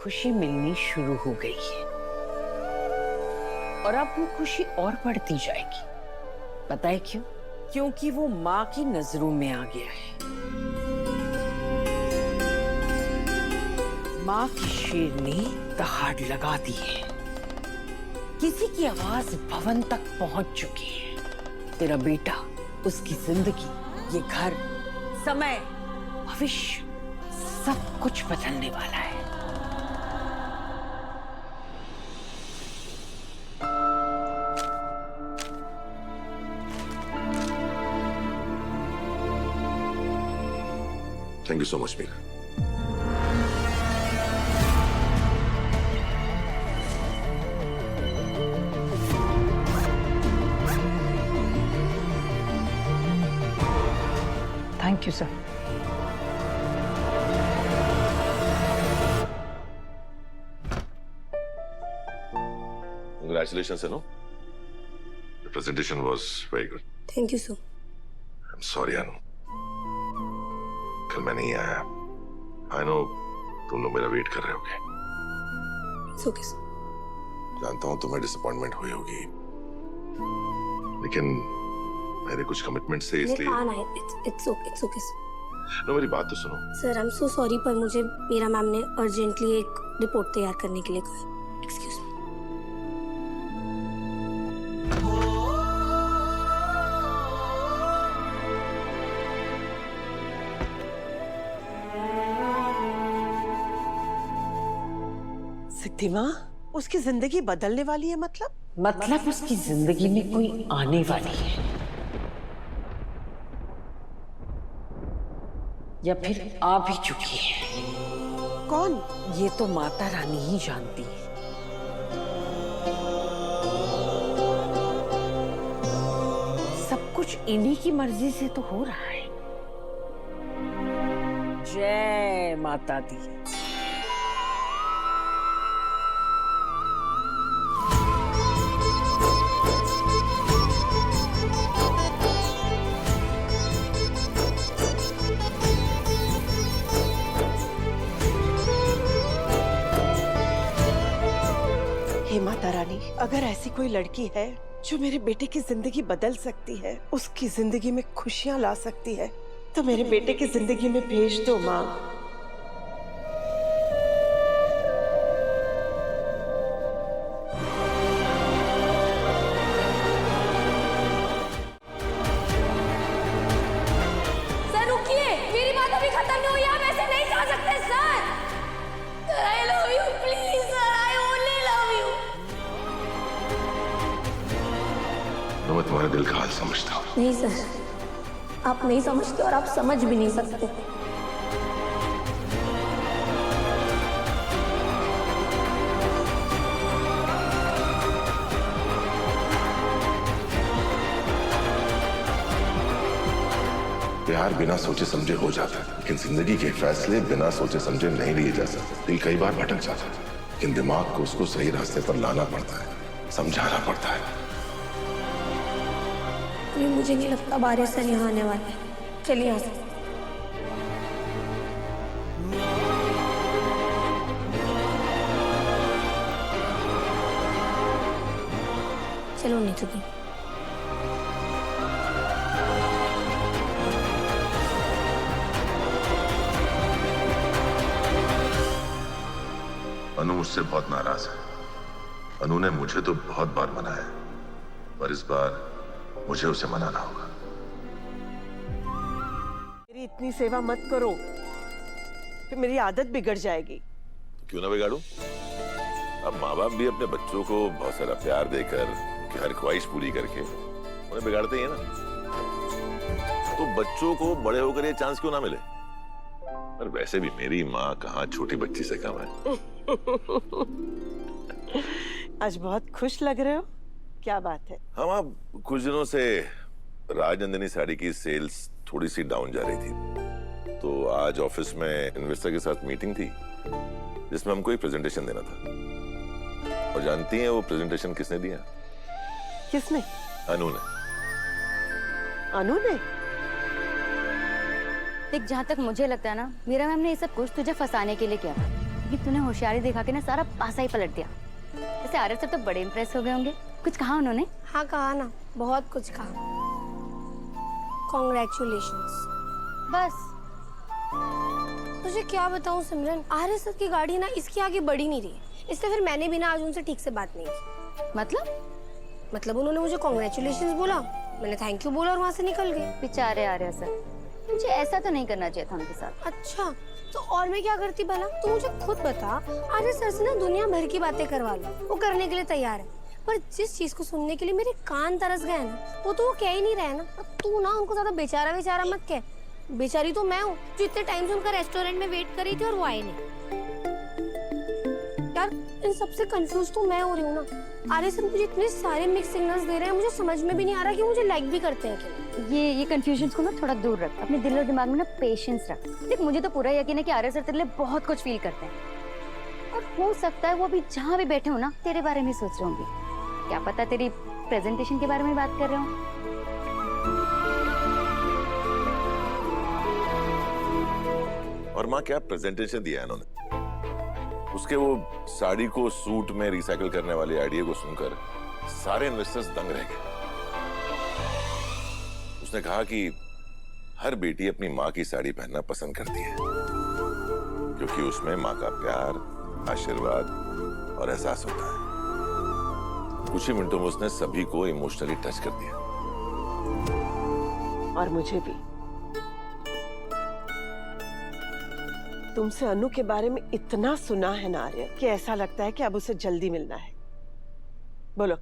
खुशी मिलनी शुरू हो गई है और अब वो खुशी और बढ़ती जाएगी। पता है क्यों? क्योंकि वो माँ की नजरों में आ गया है। माँ की शेरनी दहाड़ लगा दी है। किसी की आवाज भवन तक पहुंच चुकी है। तेरा बेटा, उसकी जिंदगी, ये घर, समय, भविष्य, सब कुछ बदलने वाला है। Thank you so much Meera. Thank you sir. Congratulations, Anu. The presentation was very good. Thank you sir. I'm sorry, Anu. कल मैं नहीं आया। I know तुम लोग मेरा वेट कर रहे होगे। It's okay sir. जानता हूँ तुम्हें डिसअपॉइंटमेंट हुई होगी, लेकिन मेरे कुछ कमिटमेंट से इसलिए। It's okay sir. नो, मेरी बात तो सुनो। Sir I am so sorry, पर मुझे मेरा मैम ने अर्जेंटली एक रिपोर्ट तैयार करने के लिए कहा। Excuse me. सिद्धि माँ, उसकी जिंदगी बदलने वाली है? मतलब उसकी जिंदगी में कोई आने वाली है या फिर आ भी चुकी है। कौन? ये तो माता रानी ही जानती है। सब कुछ इन्हीं की मर्जी से तो हो रहा है। जय माता दी। हे माता रानी, अगर ऐसी कोई लड़की है जो मेरे बेटे की जिंदगी बदल सकती है, उसकी जिंदगी में खुशियां ला सकती है, तो मेरे बेटे की जिंदगी में भेज दो माँ। सर रुकिए, मेरी बात अभी खत्म नहीं हुई। आप ऐसे नहीं जा सकते sir. I love you, please sir, I only love you. No, मैं तुम्हारे दिल का हाल समझता हूँ। नहीं सर, आप नहीं समझते और आप समझ भी नहीं सकते। प्यार बिना सोचे समझे हो जाता है, लेकिन जिंदगी के फैसले बिना सोचे समझे नहीं लिए जा सकते। दिल कई बार भटक जाता है, लेकिन दिमाग को उसको सही रास्ते पर लाना पड़ता है, समझाना पड़ता है। मुझे नहीं लगता बारिश सर यहाँ आने वाले हैं। चलिए यहाँ से। चलो नीचे दी। अनु मुझसे बहुत नाराज है। अनु ने मुझे तो बहुत बार मनाया, पर इस बार मुझे उसे मनाना होगा। मेरी इतनी सेवा मत करो, फिर मेरी आदत बिगड़ जाएगी। क्यों ना बिगाड़ू? अब माँ बाप भी अपने बच्चों को बहुत सारा प्यार देकर, उनकी हर ख्वाहिश पूरी करके उन्हें बिगाड़ते ही है ना। तो बच्चों को बड़े होकर ये चांस क्यों ना मिले? पर वैसे भी मेरी माँ कहाँ छोटी बच्ची से कम है। आज बहुत खुश लग रहे हो, क्या बात है? हम अब कुछ दिनों से राजनंदिनी साड़ी की सेल्स थोड़ी सी डाउन जा रही थी, तो आज ऑफिस में इन्वेस्टर के साथ मीटिंग थी जिसमें हमको एक प्रेजेंटेशन देना था। और जानती हैं वो प्रेजेंटेशन किसने दिया? किसने? अनु ने। अनु ने? देख, जहाँ तक मुझे लगता है ना, मीरा मैम ने ये सब कुछ तुझे फंसाने के लिए किया था। लेकिन तूने होशियारी दिखा के ना सारा पासा ही पलट दिया। वैसे आर्य सर तो बड़े इम्प्रेस हो गए होंगे, कुछ कहा उन्होंने? हाँ कहा ना, बहुत कुछ कहा। कॉन्ग्रेचुलेशंस। बस तुझे क्या बताऊं सिमरन, आर्य सर की गाड़ी ना इसके आगे बढ़ी नहीं रही, इसलिए फिर मैंने भी ना आज उनसे ठीक से बात नहीं की। मतलब उन्होंने मुझे कॉन्ग्रेचुलेशंस बोला, मैंने थैंक यू बोला और वहाँ से निकल गई। बेचारे आर्य सर, मुझे ऐसा तो नहीं करना चाहिए था उनके साथ। अच्छा तो और मैं क्या करती भला? तू मुझे खुद बता, आर्य सर से ना दुनिया भर की बातें करवा लो, वो करने के लिए तैयार है, पर जिस चीज को सुनने के लिए मेरे कान तरस गए ना, वो तो वो कह ही नहीं रहे ना। अब तू ना उनको ज्यादा बेचारा मत कह, बेचारी तो मैं हूँ जो इतने टाइम से उनका रेस्टोरेंट में वेट कर रही थी और वो आए नहीं। यार इन सबसे कंफ्यूज तो मैं हो रही हूँ ना। आर्य सर मुझे इतने सारे मिक्स सिग्नल्स दे रहे हैं, मुझे समझ में भी नहीं आ रहा कि मुझे लाइक भी करते हैं कि ये कंफ्यूजन को ना थोड़ा दूर रख, अपने दिल और दिमाग में ना पेशेंस रख। देख मुझे तो पूरा यकीन है कि आर्य सर तेरे लिए बहुत कुछ फील करते हैं, और हो सकता है वो अभी जहाँ भी बैठे हो ना तेरे बारे में सोच रहे होंगे। क्या पता तेरी प्रेजेंटेशन के बारे में बात कर रहे हो। और माँ क्या प्रेजेंटेशन दिया है इन्होंने। उसके वो साड़ी को सूट में रिसाइकल करने वाले आइडिया को सुनकर सारे इन्वेस्टर्स दंग रह गए। उसने कहा कि हर बेटी अपनी माँ की साड़ी पहनना पसंद करती है, क्योंकि उसमें माँ का प्यार, आशीर्वाद और एहसास होता है। कुछ ही मिनटों में उसने सभी को इमोशनली टच कर दिया। और मुझे भी। तुमसे अनु के बारे में इतना सुना है ना आर्य कि ऐसा लगता है कि अब उसे जल्दी मिलना है। बोलो